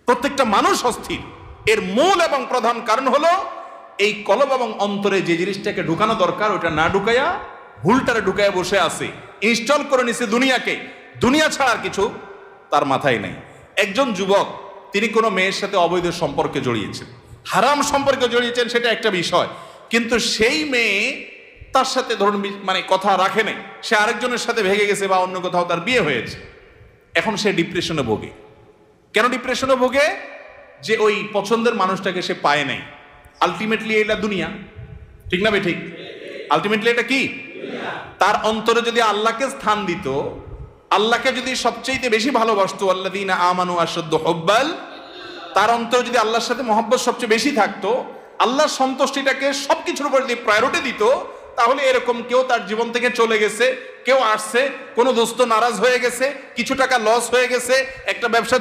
প্রত্যেকটা মানুষ অস্থির। এর মূল এবং প্রধান কারণ হলো এই কলব এবং অন্তরে যে জিনিসটাকে ঢুকানো দরকার ওটা না ঢুকাইয়া ভুলটারে ঢুকাইয়া বসে আছে, ইনস্টল করে নিছে দুনিয়াকে। দুনিয়া ছাড়া আর কিছু তার মাথায় নেই। একজন যুবক তিনি কোনো মেয়ের সাথে অবৈধ সম্পর্কে জড়িয়েছেন, হারাম সম্পর্কে জড়িয়েছেন, সেটা একটা বিষয়, কিন্তু সেই মেয়ে তার সাথে ধরুন মানে কথা রাখে নাই, সে আরেকজনের সাথে ভেগে গেছে বা অন্য কোথাও তার বিয়ে হয়েছে। এখন সে ডিপ্রেশনে ভোগে। কেন ডিপ্রেশনে ভোগে? যে ওই পছন্দের মানুষটাকে সে পায় নাই। আলটিমেটলি এটা দুনিয়া, ঠিক না ভাই? ঠিক। আলটিমেটলি এটা কি? তার অন্তরে যদি আল্লাহকে স্থান দিত, আল্লাহকে যদি সবচেয়ে বেশি ভালোবাসতো, আল্লাযীনা আমানু আশাদ্দু হুব্বাল, তার অন্তরে যদি আল্লাহর সাথে মহব্বত সবচেয়ে বেশি থাকতো, আল্লাহর সন্তুষ্টিটাকে সবকিছুর উপর যদি প্রায়োরিটি দিত, তাহলে এরকম কেউ তার জীবন থেকে চলে গেছে, কেউ আসছে, কোনো দোস্ত নারাজ হয়ে গেছে, কিছু টাকা লস হয়ে গেছে, একটা ব্যবসা